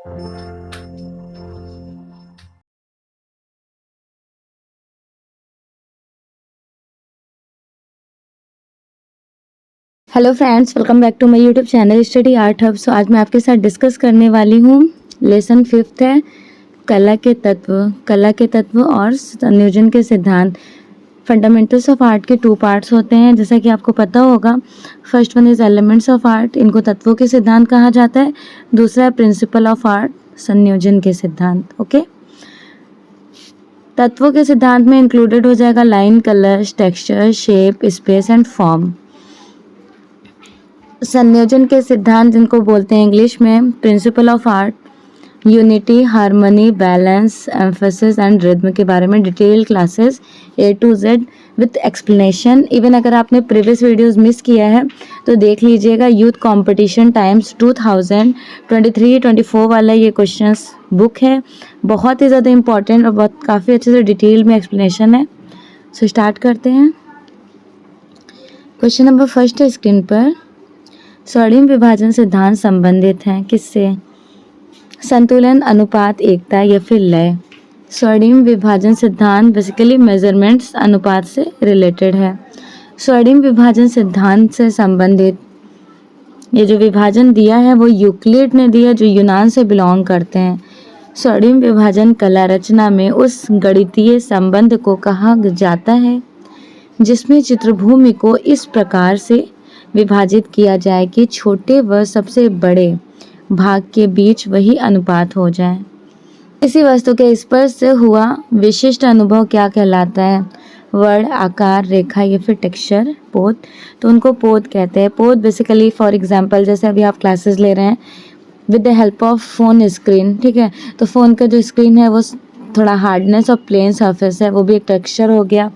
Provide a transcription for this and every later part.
Hello friends, welcome back to my YouTube channel study art hub. So आज मैं आपके साथ डिस्कस करने वाली हूँ लेसन 5th है कला के तत्व और संयोजन के सिद्धांत। फंडामेंटल्स ऑफ आर्ट के 2 पार्ट्स होते हैं, जैसा कि आपको पता होगा। First one is elements of art, इनको तत्वों के सिद्धांत कहा जाता है। दूसरा है प्रिंसिपल ऑफ आर्ट, संयोजन के सिद्धांत। ओके, तत्वों के सिद्धांत में इंक्लूडेड हो जाएगा line, colours, texture, shape, space and form. संयोजन के सिद्धांत जिनको बोलते हैं इंग्लिश में principle of art, unity, harmony, balance, emphasis and rhythm के बारे में detail classes A to Z with explanation. Even अगर आपने प्रीवियस वीडियोस मिस किया है तो देख लीजिएगा। यूथ कंपटीशन टाइम्स 2023-24 वाला ये क्वेश्चंस बुक है, बहुत ही ज़्यादा इंपॉर्टेंट और बहुत काफ़ी अच्छे से डिटेल में एक्सप्लेनेशन है। सो स्टार्ट करते हैं। क्वेश्चन नंबर फर्स्ट है स्क्रीन पर। स्वर्णिम विभाजन सिद्धांत संबंधित हैं किससे? संतुलन, अनुपात, एकता या फिर लय। स्वर्णिम विभाजन सिद्धांत बेसिकली मेजरमेंट्स अनुपात से रिलेटेड है। स्वर्णिम विभाजन सिद्धांत से संबंधित ये जो विभाजन दिया है वो यूक्लिड ने दिया, जो यूनान से बिलोंग करते हैं। स्वर्णिम विभाजन कला रचना में उस गणितीय संबंध को कहा जाता है जिसमें चित्रभूमि को इस प्रकार से विभाजित किया जाए कि छोटे व सबसे बड़े भाग के बीच वही अनुपात हो जाए। किसी वस्तु के स्पर्श से हुआ विशिष्ट अनुभव क्या कहलाता है? वर्ण, आकार, रेखा या फिर टेक्सचर, पोत। तो उनको पोत कहते हैं। पोत बेसिकली फॉर एग्जांपल जैसे अभी आप क्लासेस ले रहे हैं with the help of phone screen, ठीक है, तो फ़ोन का जो स्क्रीन है वो थोड़ा हार्डनेस और प्लेन सरफेस है, वो भी एक टेक्सचर हो गया।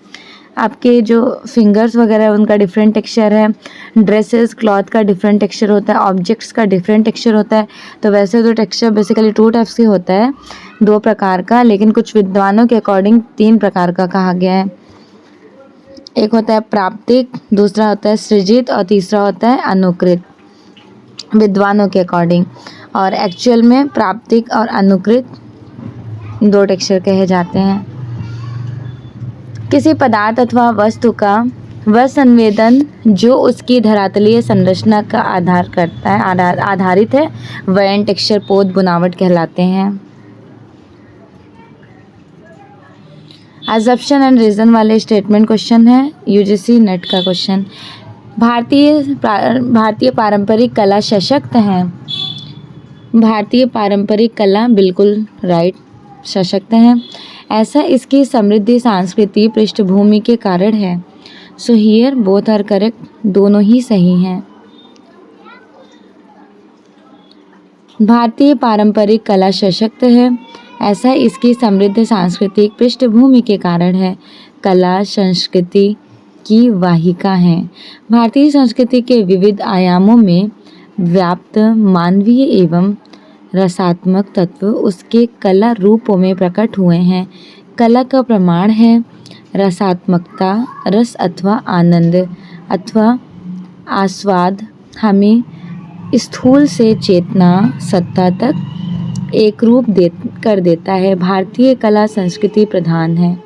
आपके जो फिंगर्स वगैरह है उनका डिफरेंट टेक्सचर है। ड्रेसेस, क्लॉथ का डिफरेंट टेक्सचर होता है। ऑब्जेक्ट्स का डिफरेंट टेक्सचर होता है। तो वैसे तो टेक्सचर बेसिकली 2 टाइप्स की होता है, 2 प्रकार का, लेकिन कुछ विद्वानों के अकॉर्डिंग 3 प्रकार का कहा गया है। एक होता है प्राप्तिक, दूसरा होता है सृजित और तीसरा होता है अनुकृत, विद्वानों के अकॉर्डिंग। और एक्चुअल में प्राप्तिक और अनुकृत 2 टेक्सचर कहे जाते हैं। किसी पदार्थ अथवा वस्तु का वह संवेदन जो उसकी धरातलीय संरचना का आधार करता है, आधारित है, वर्ण, टेक्सचर, पोत, बुनावट कहलाते हैं। अजम्पशन एंड रीजन वाले स्टेटमेंट क्वेश्चन है, यूजीसी नेट का क्वेश्चन। भारतीय पारंपरिक कला सशक्त है। भारतीय पारंपरिक कला बिल्कुल राइट, सशक्त है। ऐसा इसकी समृद्धि सांस्कृतिक पृष्ठभूमि के कारण है। So here both are correct, दोनों ही सही हैं। भारतीय पारंपरिक कला सशक्त है, ऐसा इसकी समृद्ध सांस्कृतिक पृष्ठभूमि के कारण है। कला संस्कृति की वाहिका है। भारतीय संस्कृति के विविध आयामों में व्याप्त मानवीय एवं रसात्मक तत्व उसके कला रूपों में प्रकट हुए हैं। कला का प्रमाण है रसात्मकता, रस अथवा आनंद अथवा आस्वाद हमें स्थूल से चेतना सत्ता तक एक रूप कर देता है। भारतीय कला संस्कृति प्रधान है,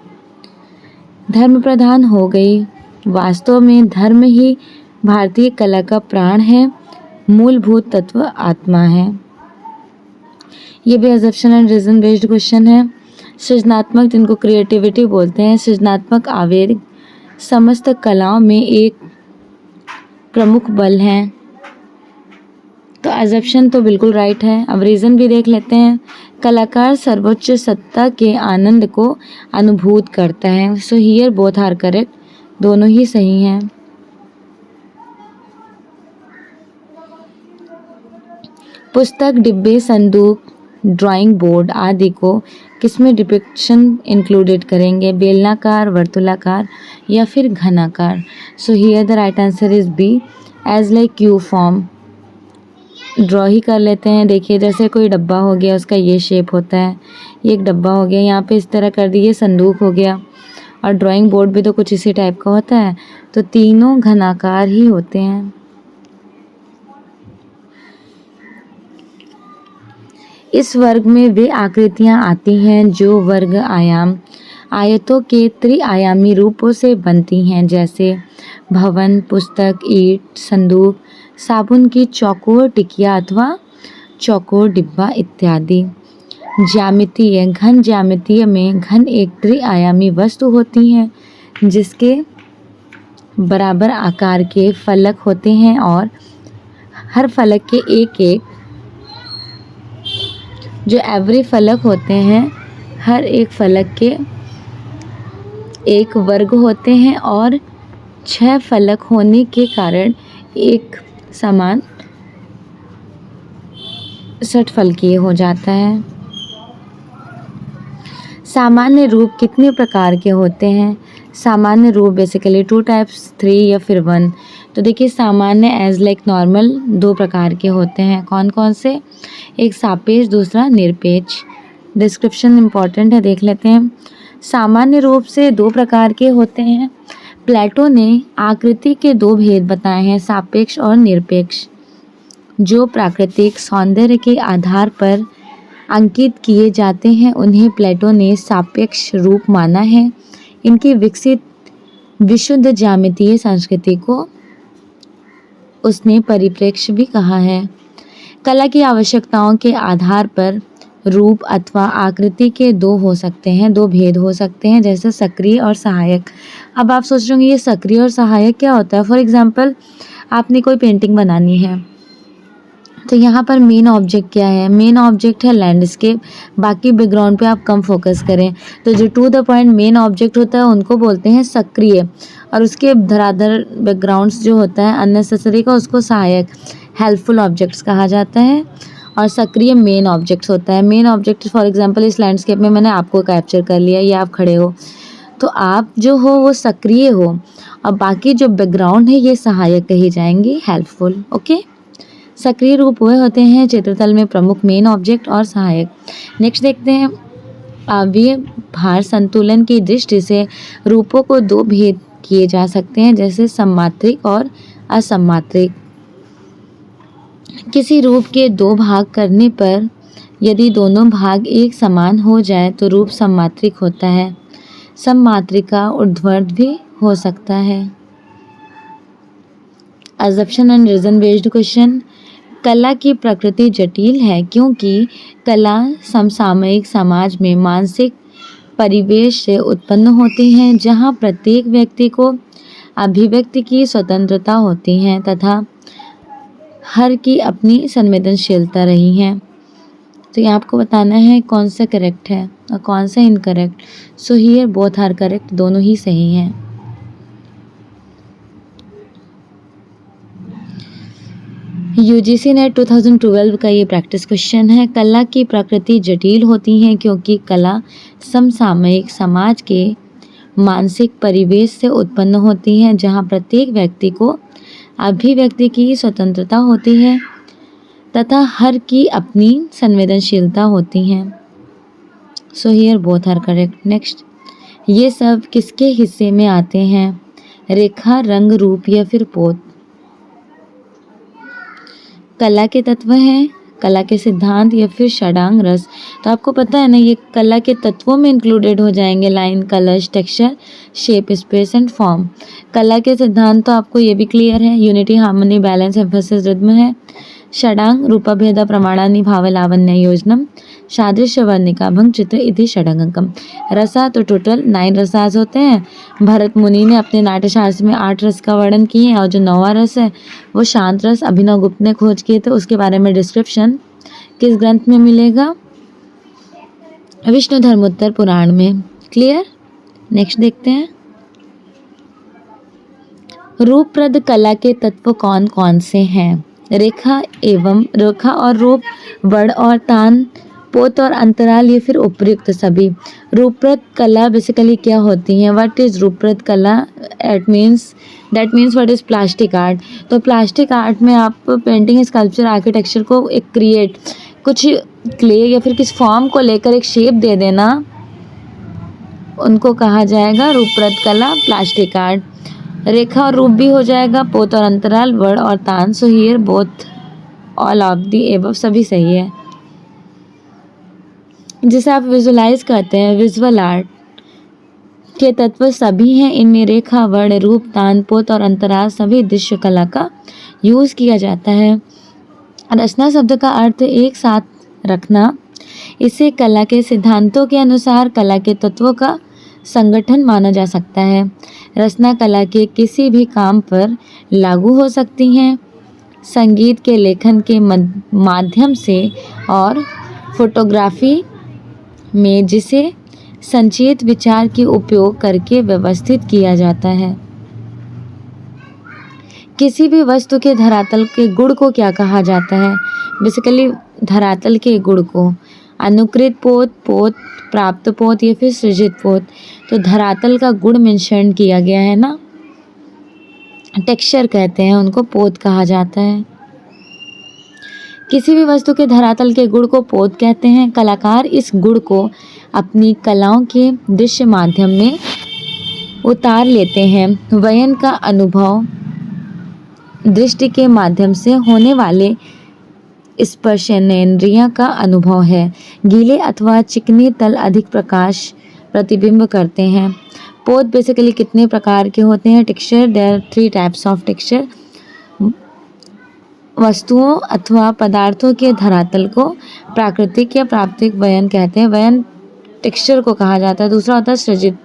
धर्म प्रधान हो गई। वास्तव में धर्म ही भारतीय कला का प्राण है, मूलभूत तत्व आत्मा है। ये भी assumption and reason based question है। सृजनात्मक, जिनको क्रिएटिविटी बोलते हैं, सृजनात्मक आवेग समस्त कलाओं में एक प्रमुख बल है। तो अजम्पशन तो बिल्कुल राइट है। अब रीजन भी देख लेते हैं। कलाकार सर्वोच्च सत्ता के आनंद को अनुभूत करता है। So here both are correct, दोनों ही सही हैं। पुस्तक, डिब्बे, संदूक, ड्राइंग बोर्ड आदि को किसमें डिपिक्शन इंक्लूडेड करेंगे? बेलनाकार, वर्तुलाकार या फिर घनाकार। So here the right answer is B, as like Q form. Draw ही कर लेते हैं। देखिए जैसे कोई डब्बा हो गया, उसका ये शेप होता है, ये एक डब्बा हो गया, यहाँ पे इस तरह कर दिए, संदूक हो गया। और ड्राइंग बोर्ड भी तो कुछ इसी टाइप का होता है। तो तीनों घनाकार ही होते हैं। इस वर्ग में वे आकृतियां आती हैं जो वर्ग आयाम आयतों के त्रिआयामी रूपों से बनती हैं, जैसे भवन, पुस्तक, ईंट, संदूक, साबुन की चौकोर टिकिया अथवा चौकोर डिब्बा इत्यादि। ज्यामितीय घन ज्यामितीय में घन एक त्रिआयामी वस्तु होती है जिसके बराबर आकार के फलक होते हैं और हर फलक के एक एक जो एवरी फलक होते हैं, हर एक फलक के एक वर्ग होते हैं और 6 फलक होने के कारण एक समान षटफलकीय हो जाता है। सामान्य रूप कितने प्रकार के होते हैं? सामान्य रूप बेसिकली 2 टाइप्स, 3 या फिर 1। तो देखिए सामान्य एज लाइक नॉर्मल 2 प्रकार के होते हैं। कौन कौन से? एक सापेक्ष, दूसरा निरपेक्ष। डिस्क्रिप्शन इम्पॉर्टेंट है, देख लेते हैं। सामान्य रूप से 2 प्रकार के होते हैं। प्लेटो ने आकृति के 2 भेद बताए हैं, सापेक्ष और निरपेक्ष, जो प्राकृतिक सौंदर्य के आधार पर अंकित किए जाते हैं। उन्हें प्लेटो ने सापेक्ष रूप माना है। इनकी विकसित विशुद्ध ज्यामितीय संस्कृति को उसने परिप्रेक्ष्य भी कहा है। कला की आवश्यकताओं के आधार पर रूप अथवा आकृति के 2 हो सकते हैं, 2 भेद हो सकते हैं, जैसे सक्रिय और सहायक। अब आप सोच रहे होंगे ये सक्रिय और सहायक क्या होता है? फॉर एग्जाम्पल आपने कोई पेंटिंग बनानी है, तो यहाँ पर मेन ऑब्जेक्ट क्या है? मेन ऑब्जेक्ट है लैंडस्केप। बाकी बैकग्राउंड पे आप कम फोकस करें। तो जो to the point main object होता है उनको बोलते हैं सक्रिय, और उसके धराधर बैकग्राउंड्स जो होता है अननेसेसरी का, उसको सहायक हेल्पफुल ऑब्जेक्ट्स कहा जाता है। और सक्रिय मेन ऑब्जेक्ट्स होता है। मेन ऑब्जेक्ट फॉर एग्जांपल इस लैंडस्केप में मैंने आपको कैप्चर कर लिया, ये आप खड़े हो, तो आप जो हो वो सक्रिय हो, और बाकी जो बैकग्राउंड है ये सहायक कही जाएंगी, हेल्पफुल। ओके, सक्रिय रूप वह होते हैं चित्रतल में प्रमुख मेन ऑब्जेक्ट और सहायक। नेक्स्ट देखते हैं, आवयव भार संतुलन की दृष्टि से रूपों को 2 भेद किए जा सकते हैं, जैसे सममात्रिक और असममात्रिक। किसी रूप के 2 भाग करने पर यदि दोनों भाग एक समान हो जाए तो रूप सममात्रिक होता है। सममात्रिक का ऊर्ध्वाधर भी हो सकता है। Assumption and reason based question. कला की प्रकृति जटिल है क्योंकि कला समसामयिक समाज में मानसिक परिवेश से उत्पन्न होती हैं, जहां प्रत्येक व्यक्ति को अभिव्यक्ति की स्वतंत्रता होती है तथा हर की अपनी संवेदनशीलता रही है। तो ये आपको बताना है कौन सा करेक्ट है और कौन सा incorrect. So here both are correct, दोनों ही सही हैं। यूजीसी नेट 2012 का ये प्रैक्टिस क्वेश्चन है। कला की प्रकृति जटिल होती है क्योंकि कला समसामयिक समाज के मानसिक परिवेश से उत्पन्न होती है, जहाँ प्रत्येक व्यक्ति को अभिव्यक्ति की स्वतंत्रता होती है तथा हर की अपनी संवेदनशीलता होती है। So here both are correct. Next, ये सब किसके हिस्से में आते हैं? रेखा, रंग, रूप या फिर पोत। कला के तत्व हैं, कला के सिद्धांत या फिर षडांग रस। तो आपको पता है ना ये कला के तत्वों में इंक्लूडेड हो जाएंगे, line, colours, texture, shape, space and form. कला के सिद्धांत तो आपको ये भी क्लियर है, unity, harmony, balance, emphasis, rhythm है। षडांग रूपभेद प्रमाणानि भाव लावण्य योजनम सादृश्य वर्णिका भंग चित्र इति षडंगकम। रसा तो टोटल 9 रसास होते हैं। भरत मुनि ने अपने नाट्यशास्त्र में 8 रस का वर्णन किए हैं, और जो 9वां रस है वो शांत रस अभिनव गुप्त ने खोज किए थे। उसके बारे में डिस्क्रिप्शन किस ग्रंथ में मिलेगा? विष्णु धर्मोत्तर पुराण में। क्लियर? नेक्स्ट देखते हैं, रूपप्रद कला के तत्व कौन कौन से हैं? रेखा और रूप, वर्ण और तान, पोत और अंतराल, ये फिर उपयुक्त सभी। रूपप्रद कला बेसिकली क्या होती है? व्हाट इज रूपप्रद कला? That means what is plastic art. तो प्लास्टिक आर्ट में आप पेंटिंग, स्कल्पचर, आर्किटेक्चर को एक क्रिएट, कुछ क्ले या फिर किस फॉर्म को लेकर एक शेप दे देना, उनको कहा जाएगा रूपप्रद कला, प्लास्टिक आर्ट। रेखा और रूप भी हो जाएगा, पोत और अंतराल, वर्ण और तान। सो here both all of the above, सभी सही है। जिसे आप विजुलाइज करते हैं। विजुअल आर्ट के तत्व सभी हैं, इनमें रेखा, वर्ण, रूप, तान, पोत और अंतराल सभी दृश्य कला का यूज किया जाता है। रचना शब्द का अर्थ एक साथ रखना। इसे कला के सिद्धांतों के अनुसार कला के तत्वों का संगठन माना जा सकता है। रचना कला के किसी भी काम पर लागू हो सकती हैं, संगीत के लेखन के माध्यम से और फोटोग्राफी में जिसे संचित विचार के उपयोग करके व्यवस्थित किया जाता है। किसी भी वस्तु के धरातल के गुण को क्या कहा जाता है? बेसिकली धरातल के गुण को अनुकृत पोत, पोत, प्राप्त पोत या फिर सृजित पोत। तो धरातल का गुण मेंशन किया गया है ना, टेक्सचर कहते हैं उनको, पोत कहा जाता है। किसी भी वस्तु के धरातल के गुण को पोत कहते हैं। कलाकार इस गुण को अपनी कलाओं के दृश्य माध्यम में उतार लेते हैं। वयन का अनुभव दृष्टि के माध्यम से होने वाले स्पर्शनेंद्रिय का अनुभव है। गीले अथवा चिकने तल अधिक प्रकाश प्रतिबिंब करते हैं। पोत बेसिकली कितने प्रकार के होते हैं? Texture, there are 3 types of texture. वस्तुओं अथवा पदार्थों के धरातल को प्राकृतिक या प्राप्तिक वयन कहते हैं। वयन टेक्सचर को कहा जाता है। दूसरा होता है सृजित,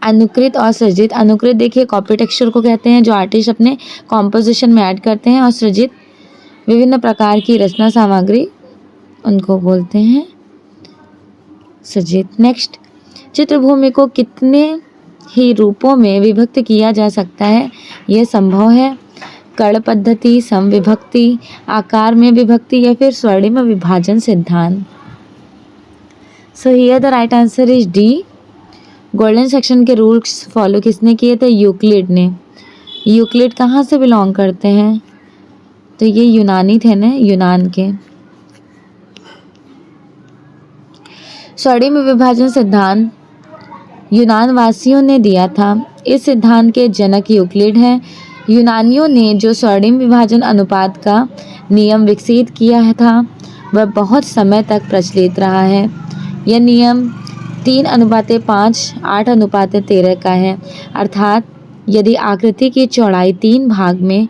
अनुकृत और सृजित। अनुकृत देखिए कॉपी टेक्सचर को कहते हैं जो आर्टिस्ट अपने कॉम्पोजिशन में ऐड करते हैं, और सृजित विभिन्न प्रकार की रचना सामग्री उनको बोलते हैं सृजित। नेक्स्ट, चित्रभूमि को कितने ही रूपों में विभक्त किया जा सकता है? यह संभव है। कर्ण पद्धति, समविभक्ति, आकार में विभक्ति या फिर स्वर्णिम विभाजन सिद्धांत। सो here the right answer is D. Golden section के रूल्स फॉलो किसने किए थे? यूक्लिड ने। यूक्लिड कहाँ से बिलोंग करते हैं? तो ये यूनानी थे ना, यूनान के। स्वर्णिम विभाजन सिद्धांत यूनान वासियों ने दिया था। इस सिद्धांत के जनक यूक्लिड हैं। यूनानियों ने जो स्वर्णिम विभाजन अनुपात का नियम विकसित किया था वह बहुत समय तक प्रचलित रहा है। यह नियम 3:5, 8:13 का है। अर्थात यदि आकृति की चौड़ाई 3 भाग में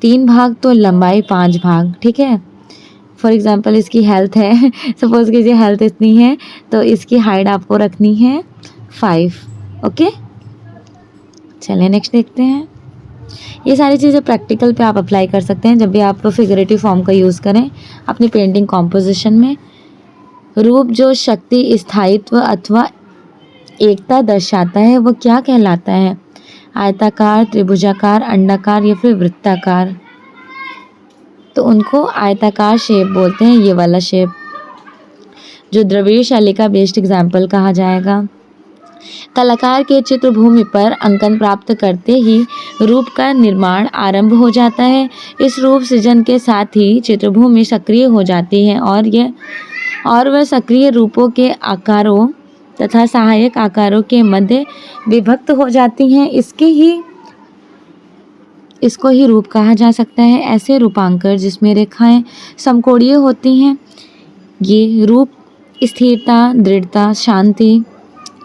3 भाग तो लंबाई 5 भाग। ठीक है। फॉर एग्जांपल इसकी हेल्थ है, सपोज कीजिए हेल्थ इतनी है तो इसकी हाइट आपको रखनी है 5। ओके, चलिए नेक्स्ट देखते हैं। ये सारी चीज़ें प्रैक्टिकल पे आप अप्लाई कर सकते हैं जब भी आप फिगरेटिव फॉर्म का यूज़ करें अपनी पेंटिंग कॉम्पोजिशन में। रूप जो शक्ति, स्थायित्व अथवा एकता दर्शाता है वह क्या कहलाता है? आयताकार, त्रिभुजाकार, अंडाकार या फिर वृत्ताकार। तो उनको आयताकार शेप बोलते हैं, ये वाला शेप जो द्रविड़ शैली का बेस्ट एग्जाम्पल कहा जाएगा। कलाकार के चित्रभूमि पर अंकन प्राप्त करते ही रूप का निर्माण आरंभ हो जाता है। इस रूप सृजन के साथ ही चित्रभूमि सक्रिय हो जाती है और वह सक्रिय रूपों के आकारों तथा सहायक आकारों के मध्य विभक्त हो जाती हैं। इसको ही रूप कहा जा सकता है। ऐसे रूपांकर जिसमें रेखाएं समकोणीय होती हैं, ये रूप स्थिरता, दृढ़ता, शांति,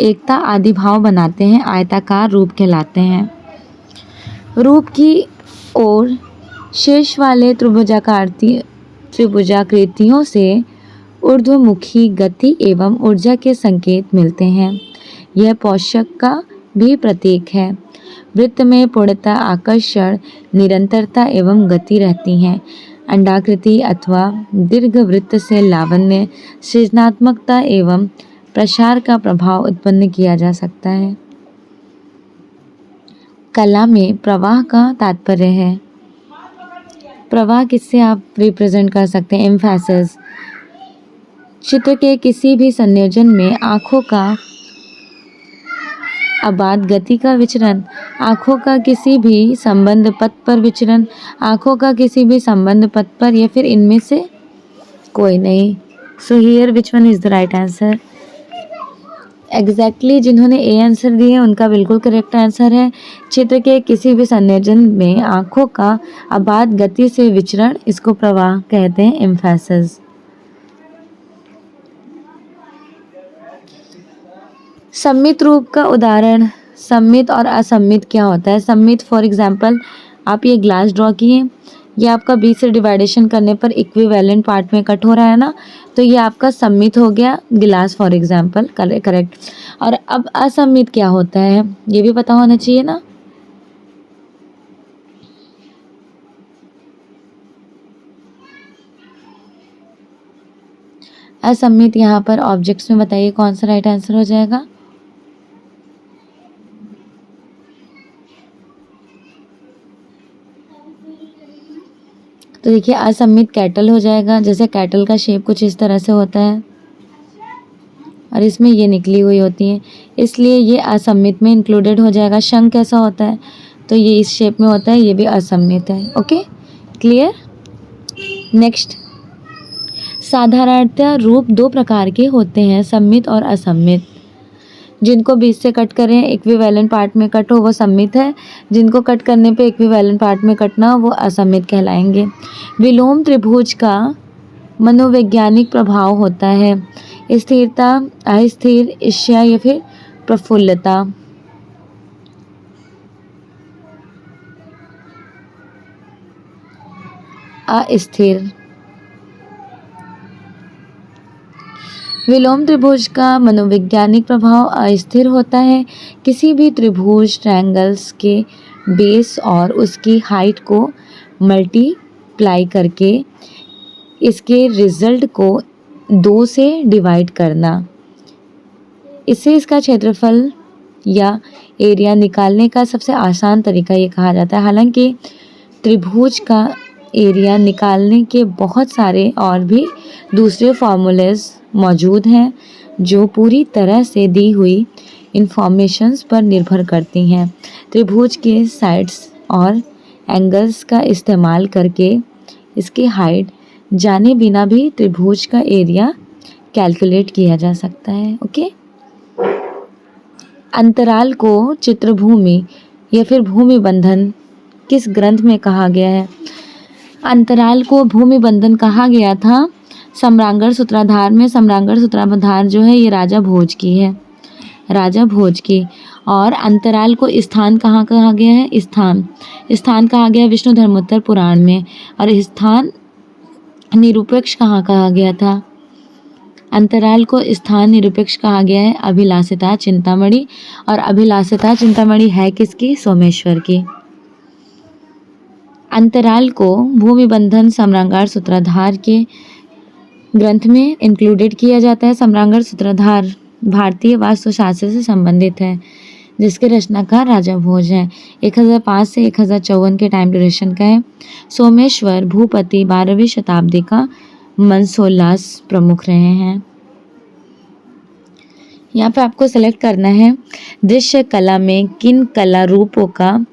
एकता आदि भाव बनाते हैं, आयताकार रूप कहलाते हैं। रूप की ओर शीर्ष वाले त्रिभुजाकृतियों से ऊर्ध्वमुखी गति एवं ऊर्जा के संकेत मिलते हैं। यह पोषक का भी प्रतीक है। वृत्त में पूर्णता, आकर्षण, निरंतरता एवं गति रहती हैं। अंडाकृति अथवा दीर्घ वृत्त से लावण्य, सृजनात्मकता एवं प्रसार का प्रभाव उत्पन्न किया जा सकता है। कला में प्रवाह का तात्पर्य है। प्रवाह किससे आप रिप्रेजेंट कर सकते हैं? एम्फेसिस। चित्र के किसी भी संयोजन में आँखों का अबाध गति का विचरण, आँखों का किसी भी संबंध पथ पर विचरण, आँखों का किसी भी संबंध पथ पर या फिर इनमें से कोई नहीं। सो here which one is the right answer? Exactly जिन्होंने ए आंसर दिए उनका बिल्कुल करेक्ट आंसर है। चित्र के किसी भी संयोजन में आँखों का अबाध गति से विचरण, इसको प्रवाह कहते हैं, एम्फेसिस। सम्मित रूप का उदाहरण, सम्मित और असम्मित क्या होता है? सम्मित फॉर एग्जाम्पल आप ये ग्लास ड्रॉ किए, ये आपका बीच से डिवाइडेशन करने पर इक्विवेलेंट पार्ट में कट हो रहा है ना, तो ये आपका सम्मित हो गया गिलास फॉर एग्जाम्पल, करेक्ट। और अब असम्मित क्या होता है ये भी पता होना चाहिए ना। असम्मित यहाँ पर ऑब्जेक्ट्स में बताइए कौन सा राइट आंसर हो जाएगा। तो देखिए असम्मित कैटल हो जाएगा, जैसे कैटल का शेप कुछ इस तरह से होता है और इसमें ये निकली हुई होती है, इसलिए ये असम्मित में इंक्लूडेड हो जाएगा। शंख कैसा होता है? तो ये इस शेप में होता है, ये भी असम्मित है। Okay, clear. नेक्स्ट, साधारणतः रूप दो प्रकार के होते हैं, सम्मित और असम्मित। जिनको बीच से कट करें इक्विवेलेंट पार्ट में कट हो वो सम्मित है, जिनको कट करने पे इक्विवेलेंट पार्ट में कटना हो वो असम्मित कहलाएंगे। विलोम त्रिभुज का मनोवैज्ञानिक प्रभाव होता है स्थिरता, अस्थिर, ईर्ष्या या फिर प्रफुल्लता। अस्थिर। विलोम त्रिभुज का मनोवैज्ञानिक प्रभाव अस्थिर होता है। किसी भी त्रिभुज ट्रायंगल्स के बेस और उसकी हाइट को मल्टीप्लाई करके इसके रिजल्ट को 2 से डिवाइड करना, इससे इसका क्षेत्रफल या एरिया निकालने का सबसे आसान तरीका ये कहा जाता है। हालांकि त्रिभुज का एरिया निकालने के बहुत सारे और भी दूसरे फॉर्मूलेज मौजूद हैं जो पूरी तरह से दी हुई इंफॉर्मेशंस पर निर्भर करती हैं। त्रिभुज के साइड्स और एंगल्स का इस्तेमाल करके इसकी हाइट जाने बिना भी त्रिभुज का एरिया कैलकुलेट किया जा सकता है। ओके, अंतराल को चित्रभूमि या फिर भूमि बंधन किस ग्रंथ में कहा गया है? अंतराल को भूमि बंधन कहा गया था सम्रांगण सूत्राधार में। सम्रांगण सूत्राधार जो है ये राजा भोज की है, राजा भोज की। और अंतराल को स्थान कहाँ कहा गया है? स्थान कहा गया विष्णु धर्मोत्तर पुराण में। और स्थान निरूपक्ष कहाँ कहा गया था? अंतराल को स्थान निरूपक्ष कहा गया है अभिलाषिता चिंतामणि। और अभिलाषिता चिंतामणि है किसकी? सोमेश्वर की। अंतराल को भूमि बंधन सम्रांगण सूत्राधार के ग्रंथ में इंक्लूडेड किया जाता है। सम्रांगण सूत्राधार भारतीय वास्तुशास्त्र से संबंधित है, जिसके रचनाकार राजा भोज हैं। 1005 से 1054 के टाइम ड्यूरेशन का है। सोमेश्वर भूपति 12वीं शताब्दी का मनसोल्लास प्रमुख रहे हैं। यहाँ पे आपको सेलेक्ट करना है दृश्य कला में किन कला रूपों का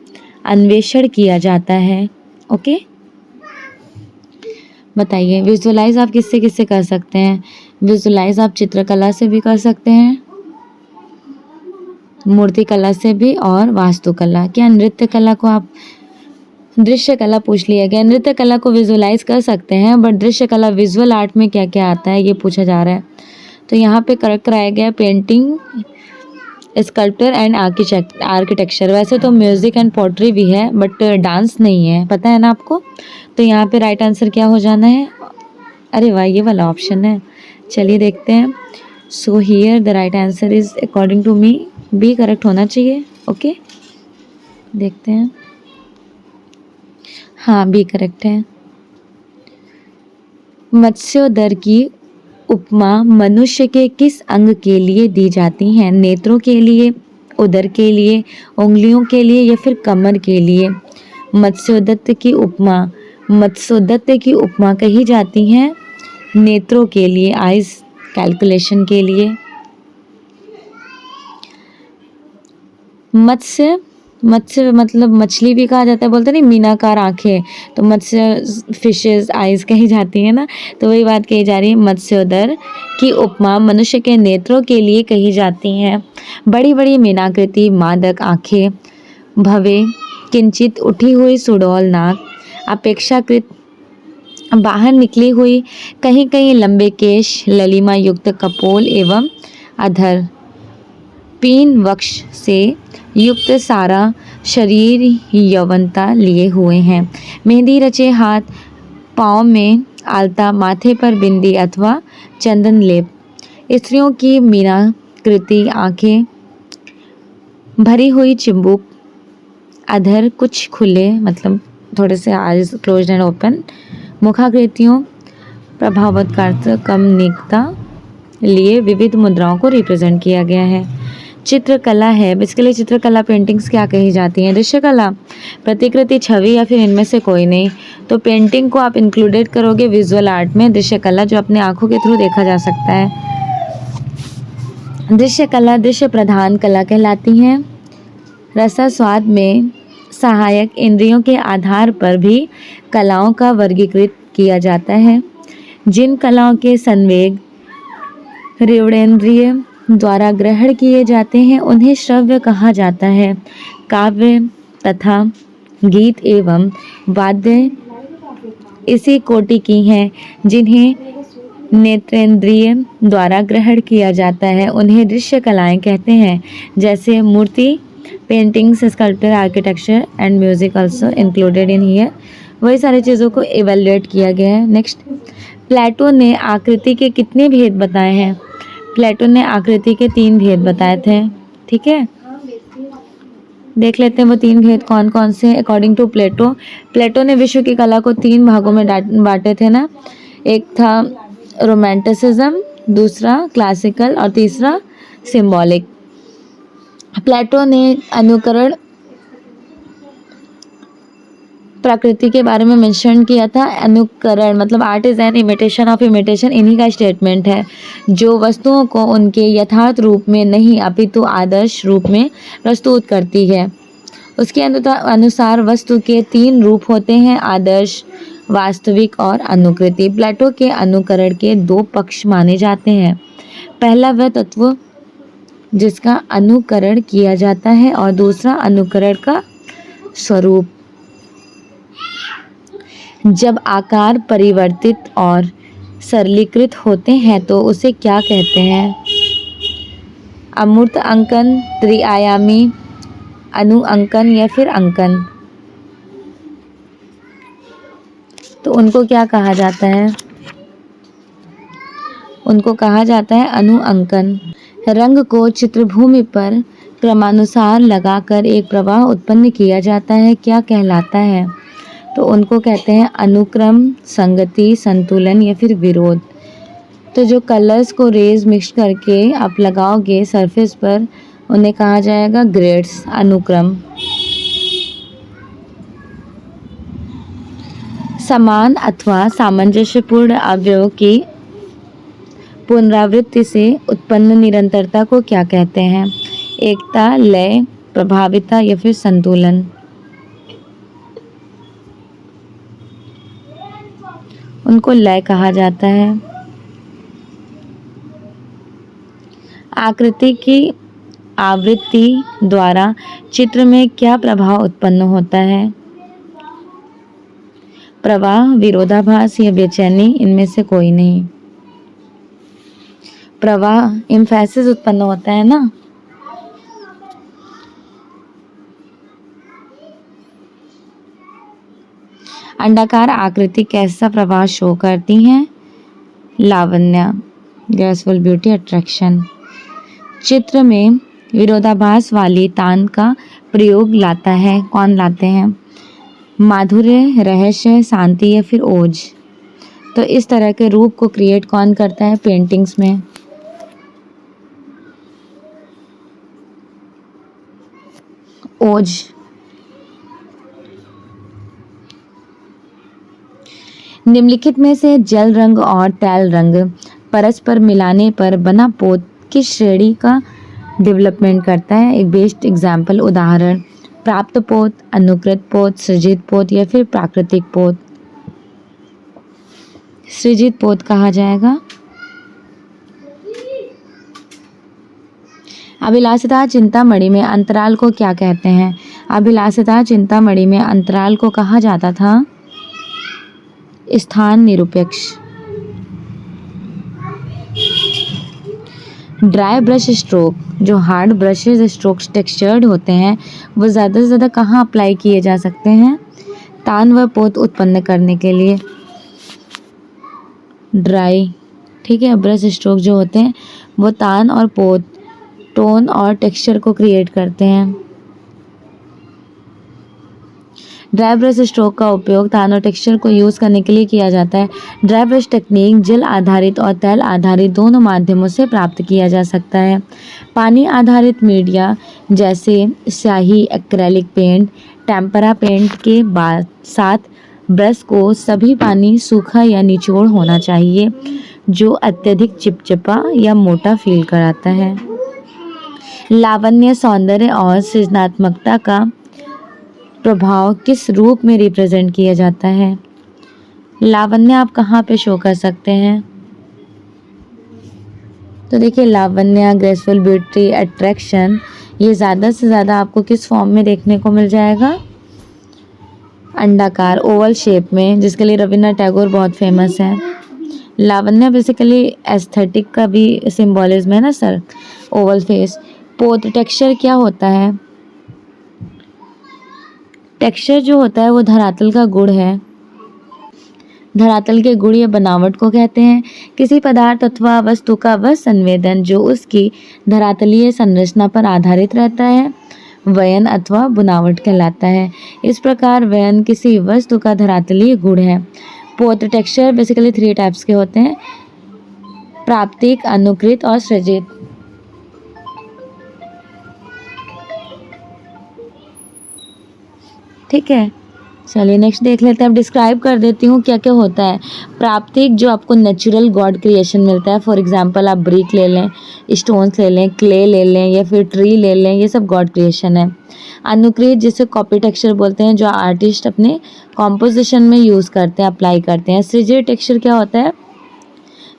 अन्वेषण किया जाता है। ओके, बताइए। विजुअलाइज आप किससे किससे कर सकते हैं? विजुअलाइज आप चित्रकला से भी कर सकते हैं, मूर्तिकला से भी, और वास्तुकला। क्या नृत्य कला को आप, दृश्य कला पूछ लिया गया, नृत्य कला को विजुअलाइज कर सकते हैं, बट दृश्य कला विजुअल आर्ट में क्या क्या आता है ये पूछा जा रहा है। तो यहाँ पे करेक्ट कराया गया पेंटिंग, स्कल्पचर एंड आर्किटेक्चर। वैसे तो म्यूजिक एंड पोट्री भी है बट डांस नहीं है, पता है ना आपको। तो यहाँ पे राइट आंसर क्या हो जाना है? अरे वाह, ये वाला ऑप्शन है। चलिए देखते हैं। So here the right answer is according to me B correct होना चाहिए। ओके, देखते हैं। हाँ, बी करेक्ट है। मत्स्योदर की उपमा मनुष्य के किस अंग के लिए दी जाती है? नेत्रों के लिए, उदर के लिए, उंगलियों के लिए या फिर कमर के लिए? मत्स्योदत्त की उपमा कही जाती है नेत्रों के लिए, आइज कैलकुलेशन के लिए। मत्स्य मतलब मछली भी कहा जाता है, बोलते नहीं मीनाकार आंखें, तो मत्स्य फिशेस आइज कही जाती है ना। तो वही बात कही जा रही है, मत्स्योदर की उपमा मनुष्य के नेत्रों के लिए कही जाती है। बड़ी बड़ी मीनाकृति मादक आंखें, भवे किंचित उठी हुई सुडौल नाक, अपेक्षाकृत बाहर निकली हुई, कहीं कहीं लंबे केश, ललिमा युक्त कपोल एवं अधर। पीन वक्ष से युक्त सारा शरीर यौवनता लिए हुए हैं। मेहंदी रचे हाथ, पाँव में आलता, माथे पर बिंदी अथवा चंदन लेप। स्त्रियों की मीनाकृति आंखें भरी हुई चिंबुक, अधर कुछ खुले मतलब थोड़े से आईज क्लोज्ड एंड ओपन, मुखाकृतियों प्रभावोत्कर्ष कमनीयता लिए विविध मुद्राओं को रिप्रेजेंट किया गया है। चित्रकला है, बेसिकली चित्रकला पेंटिंग्स क्या कही जाती हैं? दृश्यकला, प्रतिकृति, छवि या फिर इनमें से कोई नहीं। तो पेंटिंग को आप इंक्लूडेड करोगे विजुअल आर्ट में, दृश्यकला जो अपने आंखों के थ्रू देखा जा सकता है। दृश्यकला दृश्य प्रधान कला कहलाती हैं। रसास्वाद में सहायक इंद्रियों के आधार पर भी कलाओं का वर्गीकृत किया जाता है। जिन कलाओं के संवेग रेवणेन्द्रिय द्वारा ग्रहण किए जाते हैं उन्हें श्रव्य कहा जाता है। काव्य तथा गीत एवं वाद्य इसी कोटि की हैं। जिन्हें नेत्रेंद्रिय द्वारा ग्रहण किया जाता है उन्हें दृश्य कलाएं कहते हैं। जैसे मूर्ति, paintings, sculpture, architecture and music also included in here. वही सारी चीज़ों को इवेल्युएट किया गया है। नेक्स्ट, प्लेटो ने आकृति के कितने भेद बताए हैं? प्लेटो ने आकृति के 3 भेद बताए थे। ठीक है, देख लेते हैं वो 3 भेद कौन कौन से हैं अकॉर्डिंग टू प्लेटो। प्लेटो ने विश्व की कला को 3 भागों में बांटे थे ना। एक था रोमांटिसिज्म, दूसरा क्लासिकल और तीसरा सिंबॉलिक। प्लेटो ने अनुकरण प्रकृति के बारे में मेंशन किया था। अनुकरण मतलब art is an imitation of imitation, इन्हीं का स्टेटमेंट है जो वस्तुओं को उनके यथार्थ रूप में नहीं अपितु आदर्श रूप में प्रस्तुत करती है। उसके अनुसार वस्तु के 3 रूप होते हैं, आदर्श, वास्तविक और अनुकृति। प्लेटो के अनुकरण के 2 पक्ष माने जाते हैं। पहला वह तत्व जिसका अनुकरण किया जाता है और दूसरा अनुकरण का स्वरूप। जब आकार परिवर्तित और सरलीकृत होते हैं तो उसे क्या कहते हैं? अमूर्त अंकन, त्रिआयामी अनुअंकन या फिर अंकन। तो उनको क्या कहा जाता है? उनको कहा जाता है अनुअंकन। रंग को चित्रभूमि पर क्रमानुसार लगाकर एक प्रवाह उत्पन्न किया जाता है, क्या कहलाता है? तो उनको कहते हैं अनुक्रम, संगति, संतुलन या फिर विरोध। तो जो कलर्स को रेज मिक्स करके आप लगाओगे सरफेस पर उन्हें कहा जाएगा ग्रेड्स, अनुक्रम। समान अथवा सामंजस्यपूर्ण अवयव की पुनरावृत्ति से उत्पन्न निरंतरता को क्या कहते हैं? एकता, लय, प्रभाविता या फिर संतुलन। उनको लय कहा जाता है। आकृति की आवृत्ति द्वारा चित्र में क्या प्रभाव उत्पन्न होता है? प्रवाह, विरोधाभास या बेचैनी, इनमें से कोई नहीं। प्रवाह, एम्फेसिस उत्पन्न होता है ना। अंडाकार आकृति कैसा प्रवाह शो करती हैं? लावण्य, ग्रेसफुल, ब्यूटी, अट्रैक्शन। चित्र में विरोधाभास वाली तान का प्रयोग लाता है, कौन लाते हैं? माधुर्य, रहस्य, शांति या फिर ओज। तो इस तरह के रूप को क्रिएट कौन करता है पेंटिंग्स में? ओज। निम्नलिखित में से जल रंग और तैल रंग परस्पर मिलाने पर बना पोत किस श्रेणी का डेवलपमेंट करता है? एक बेस्ट एग्जाम्पल, उदाहरण, प्राप्त पोत, अनुकृत पोत, सृजित पोत या फिर प्राकृतिक पोत। सृजित पोत कहा जाएगा। अभिलाषिता चिंतामणि में अंतराल को क्या कहते हैं? अभिलाषिता चिंतामणि में अंतराल को कहा जाता था स्थान निरपेक्ष। ड्राई ब्रश स्ट्रोक, जो हार्ड ब्रशेज स्ट्रोक्स टेक्सचर्ड होते हैं वो ज़्यादा से ज़्यादा कहाँ अप्लाई किए जा सकते हैं? तान व पोत उत्पन्न करने के लिए। ड्राई, ठीक है, ब्रश स्ट्रोक जो होते हैं वो तान और पोत, टोन और टेक्सचर को क्रिएट करते हैं। ड्राई ब्रश स्ट्रोक का उपयोग तान और टेक्सचर को यूज़ करने के लिए किया जाता है। ड्राई ब्रश टेक्निक जल आधारित और तैल आधारित दोनों माध्यमों से प्राप्त किया जा सकता है। पानी आधारित मीडिया जैसे स्याही, एक्रेलिक पेंट, टेम्परा पेंट के बाद साथ ब्रश को सभी पानी सूखा या निचोड़ होना चाहिए जो अत्यधिक चिपचिपा या मोटा फील कराता है। लावण्य, सौंदर्य और सृजनात्मकता का प्रभाव किस रूप में रिप्रेजेंट किया जाता है? लावण्य आप कहाँ पे शो कर सकते हैं? तो देखिए लावण्य, ग्रेसफुल, ब्यूटी, अट्रैक्शन, ये ज़्यादा से ज़्यादा आपको किस फॉर्म में देखने को मिल जाएगा? अंडाकार, ओवल शेप में, जिसके लिए रविन्द्रनाथ टैगोर बहुत फेमस है। लावण्य बेसिकली एस्थेटिक का भी सिंबॉलिज्म है ना सर, ओवल फेस। पोत, टेक्सचर क्या होता है? टेक्सचर जो होता है वो धरातल का गुण है। धरातल के गुण या बनावट को कहते हैं किसी पदार्थ अथवा वस्तु का वह संवेदन जो उसकी धरातलीय संरचना पर आधारित रहता है वयन अथवा बनावट कहलाता है। इस प्रकार वयन किसी वस्तु का धरातलीय गुण है। पोत, टेक्सचर बेसिकली 3 टाइप्स के होते हैं, प्राप्तिक, अनुकृत और सृजित। ठीक है, चलिए नेक्स्ट देख लेते हैं। अब डिस्क्राइब कर देती हूँ क्या क्या होता है। प्राप्तिक, जो आपको नेचुरल गॉड क्रिएशन मिलता है, फॉर एग्जांपल आप ब्रिक ले लें, स्टोन्स ले लें, क्ले ले लें या फिर ट्री ले लें, ये सब गॉड क्रिएशन है। अनुकृत, जिसे कॉपी टेक्सचर बोलते हैं, जो आर्टिस्ट अपने कॉम्पोजिशन में यूज़ करते हैं, अप्लाई करते हैं। सृजित टेक्सचर क्या होता है?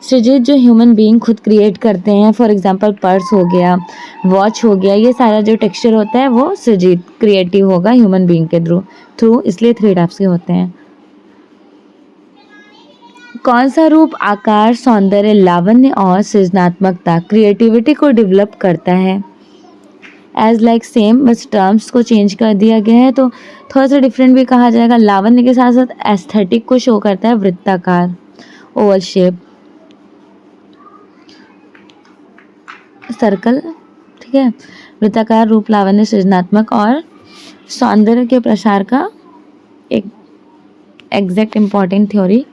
सृजित, जो ह्यूमन बीइंग खुद क्रिएट करते हैं, फॉर एग्जांपल पर्स हो गया, वॉच हो गया, ये सारा जो टेक्सचर होता है वो सृजित, क्रिएटिव होगा ह्यूमन बीइंग के थ्रू, इसलिए 3 टाइप्स के होते हैं। कौन सा रूप आकार, सौंदर्य, लावण्य और सृजनात्मकता, क्रिएटिविटी को डेवलप करता है? एज लाइक सेम, बस टर्म्स को चेंज कर दिया गया है तो थोड़ा सा डिफरेंट भी कहा जाएगा। लावण्य के साथ साथ एस्थेटिक को शो करता है, वृत्ताकार, ओवल शेप, सर्कल, ठीक है। वृत्ताकार रूप लावण्य, सृजनात्मक और सौंदर्य के प्रसार का एक एग्जैक्ट इम्पॉर्टेंट थ्योरी।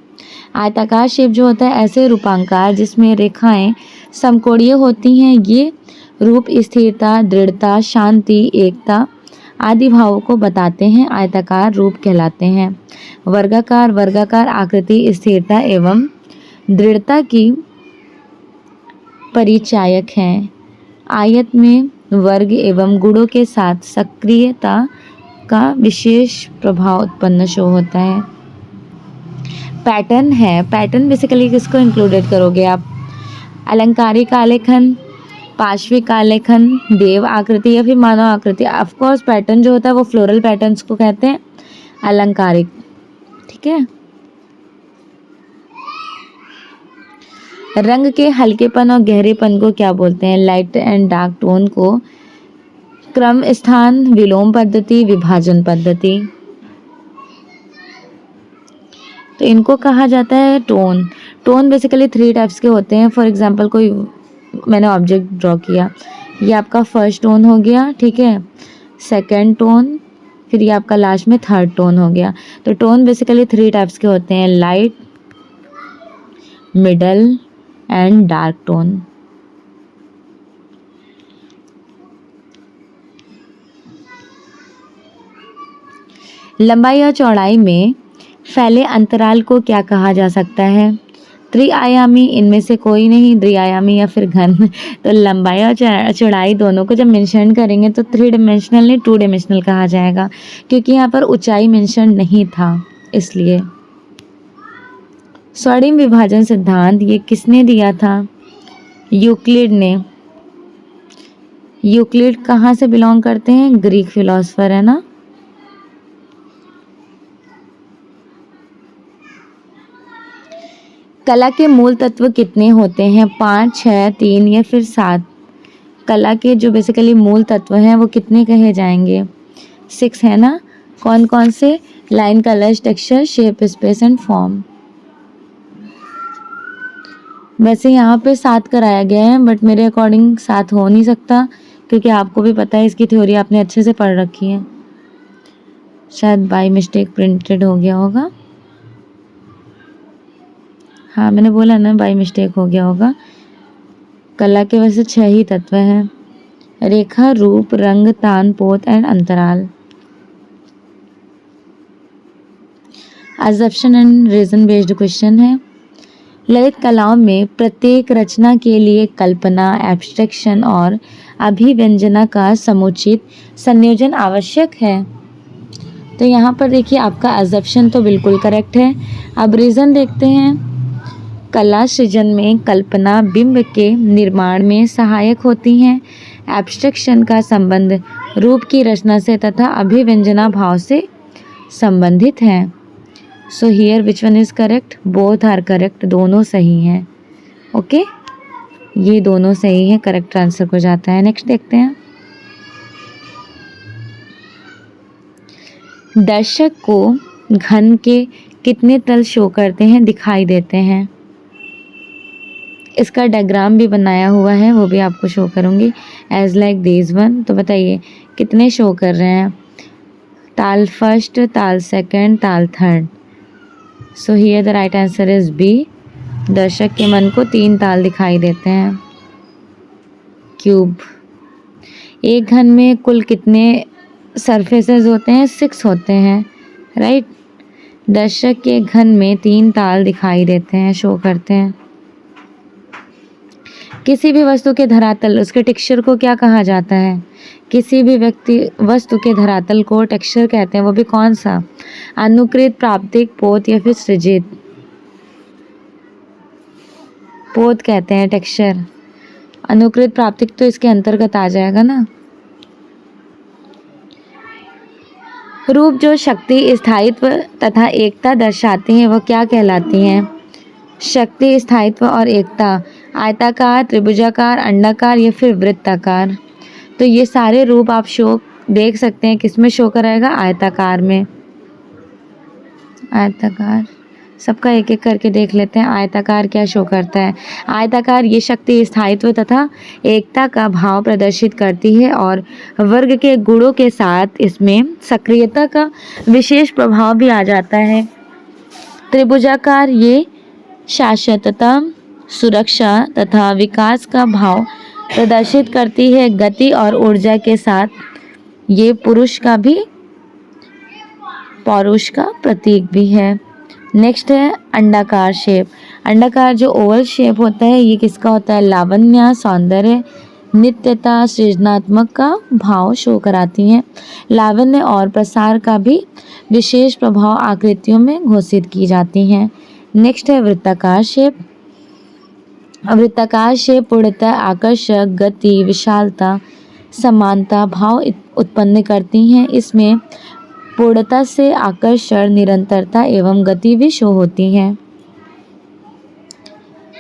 आयताकार शेप जो होता है ऐसे रूपांकार जिसमें रेखाएं समकोणीय होती हैं, ये रूप स्थिरता, दृढ़ता, शांति, एकता आदि भावों को बताते हैं, आयताकार रूप कहलाते हैं। वर्गाकार, वर्गाकार आकृति स्थिरता एवं दृढ़ता की परिचायक हैं। आयत में वर्ग एवं गुणों के साथ सक्रियता का विशेष प्रभाव उत्पन्न शो होता है। पैटर्न है, पैटर्न बेसिकली किसको इंक्लूडेड करोगे आप? अलंकारिक आलेखन, पार्श्विक आलेखन, देव आकृति या फिर मानव आकृति। ऑफ कोर्स पैटर्न जो होता है वो फ्लोरल पैटर्न्स को कहते हैं, अलंकारिक, ठीक है। रंग के हल्केपन और गहरेपन को क्या बोलते हैं? लाइट एंड डार्क टोन को क्रम, स्थान, विलोम पद्धति, विभाजन पद्धति, तो इनको कहा जाता है टोन। टोन बेसिकली 3 टाइप्स के होते हैं। फॉर एग्जांपल कोई मैंने ऑब्जेक्ट ड्रॉ किया, ये आपका फर्स्ट टोन हो गया, ठीक है, सेकंड टोन, फिर ये आपका लास्ट में थर्ड टोन हो गया। तो टोन बेसिकली 3 टाइप्स के होते हैं, light, middle and dark tone. लंबाई और चौड़ाई में फैले अंतराल को क्या कहा जा सकता है? त्रिआयामी, इनमें से कोई नहीं, द्विआयामी या फिर घन। तो लंबाई और चौड़ाई दोनों को जब मेंशन करेंगे तो 3 डिमेंशनल नहीं 2 डिमेंशनल कहा जाएगा, क्योंकि यहाँ पर ऊंचाई मेंशन नहीं था इसलिए। स्वर्णिम विभाजन सिद्धांत ये किसने दिया था? यूक्लिड ने। यूक्लिड कहाँ से बिलोंग करते हैं? ग्रीक फिलोसफर है ना। कला के मूल तत्व कितने होते हैं? 5, 6, 3 या फिर 7? कला के जो बेसिकली मूल तत्व हैं वो कितने कहे जाएंगे? 6 है ना। कौन कौन से? Line, colours, texture, shape, space and form. वैसे यहाँ पे 7 कराया गया है, बट मेरे अकॉर्डिंग 7 हो नहीं सकता, क्योंकि आपको भी पता है इसकी थ्योरी आपने अच्छे से पढ़ रखी है। शायद बाय मिस्टेक प्रिंटेड हो गया होगा। हाँ, मैंने बोला ना, बाय मिस्टेक हो गया होगा। कला के वैसे 6 ही तत्व हैं: रेखा, रूप, रंग, तान, पोत एंड अंतराल। Assumption and reason based question है। ललित कलाओं में प्रत्येक रचना के लिए कल्पना, एब्स्ट्रैक्शन और अभिव्यंजना का समुचित संयोजन आवश्यक है। तो यहाँ पर देखिए आपका अजम्पशन तो बिल्कुल करेक्ट है। अब रीजन देखते हैं। कला सृजन में कल्पना बिंब के निर्माण में सहायक होती हैं। एब्स्ट्रैक्शन का संबंध रूप की रचना से तथा अभिव्यंजना भाव से संबंधित है। So here which one is correct? Both are correct, दोनों सही हैं। ओके, ये दोनों सही हैं, करेक्ट आंसर हो जाता है। नेक्स्ट देखते हैं। दर्शक को घन के कितने तल शो करते हैं, दिखाई देते हैं? इसका डायग्राम भी बनाया हुआ है, वो भी आपको शो करूँगी एज लाइक दिस वन। तो बताइए कितने शो कर रहे हैं? ताल फर्स्ट, ताल सेकंड, ताल third. So here the right answer is B. दर्शक के मन को 3 ताल दिखाई देते हैं। क्यूब। एक घन में कुल कितने सरफेसेस होते हैं? 6 होते हैं, राइट। दर्शक के घन में 3 ताल दिखाई देते हैं, शो करते हैं। किसी भी वस्तु के धरातल, उसके टेक्सचर को क्या कहा जाता है? किसी भी वस्तु के धरातल को टेक्सचर कहते हैं, वो भी कौन सा? अनुकृत, प्राप्तिक, पोत या फिर सृजित? पोत कहते हैं टेक्सचर। अनुकृत, प्राप्तिक तो इसके अंतर्गत आ जाएगा ना। रूप जो शक्ति, स्थायित्व तथा एकता दर्शाते हैं वो क्या कहलाती हैं? शक्ति, स्थायित्व और एकता। आयताकार, त्रिभुजाकार, अंडाकार या फिर वृत्ताकार? तो ये सारे रूप आप शो देख सकते हैं, किस में शो कराएगा? आयताकार में। आयताकार, सबका एक एक करके देख लेते हैं। आयताकार क्या शो करता है? आयताकार ये शक्ति, स्थायित्व तथा एकता का भाव प्रदर्शित करती है और वर्ग के गुणों के साथ इसमें सक्रियता का विशेष प्रभाव भी आ जाता है। त्रिभुजाकार ये शाश्वतता, सुरक्षा तथा विकास का भाव प्रदर्शित करती है। गति और ऊर्जा के साथ ये पौरुष का प्रतीक भी है। नेक्स्ट है अंडाकार शेप। अंडाकार जो ओवल शेप होता है ये किसका होता है? लावण्य, सौंदर्य, नित्यता, सृजनात्मक का भाव शो कराती हैं। लावण्य और प्रसार का भी विशेष प्रभाव आकृतियों में घोषित की जाती हैं। नेक्स्ट है वृत्ताकार शेप। वृत्ताकार शेप पूर्णतः आकर्षक, गति, विशालता, समानता भाव उत्पन्न करती हैं। इसमें पूर्णता से आकर्षण, निरंतरता एवं गति भी शो होती हैं।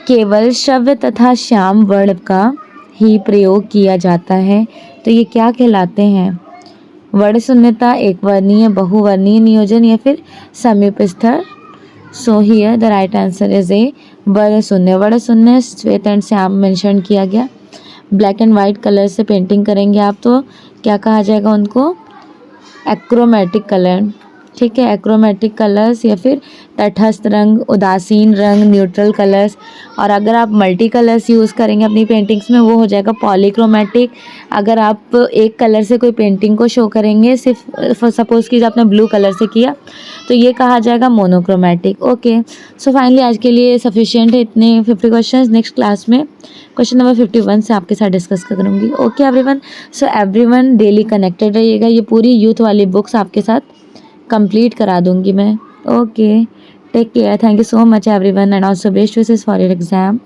केवल श्रव्य तथा श्याम वर्ण का ही प्रयोग किया जाता है। तो ये क्या कहलाते हैं? वर्ण शून्यता, एक वर्णीय, बहुवर्णीय नियोजन या फिर समीप स्तर। सो here the right answer is a वर्ण शून्य। वर्ण शून्य श्वेत एंड श्याम मेंशन किया गया। ब्लैक एंड वाइट कलर से पेंटिंग करेंगे आप तो क्या कहा जाएगा उनको? Achromatic colour. ठीक है, एक्रोमेटिक कलर्स या फिर तटस्थ रंग, उदासीन रंग, न्यूट्रल कलर्स। और अगर आप मल्टी कलर्स यूज़ करेंगे अपनी पेंटिंग्स में वो हो जाएगा पॉलीक्रोमेटिक। अगर आप एक कलर से कोई पेंटिंग को शो करेंगे, सिर्फ सपोज़ कीजिए आपने ब्लू कलर से किया, तो ये कहा जाएगा मोनोक्रोमेटिक। ओके, सो फाइनली आज के लिए सफिशिएंट है इतने 50 क्वेश्चन। नेक्स्ट क्लास में क्वेश्चन नंबर 51 से आपके साथ डिस्कस करूँगी। Okay everyone, so everyone daily connected रहिएगा। ये पूरी यूथ वाली बुक्स आपके साथ कंप्लीट करा दूंगी मैं। Okay, take care, thank you so much everyone and also best wishes for your exam.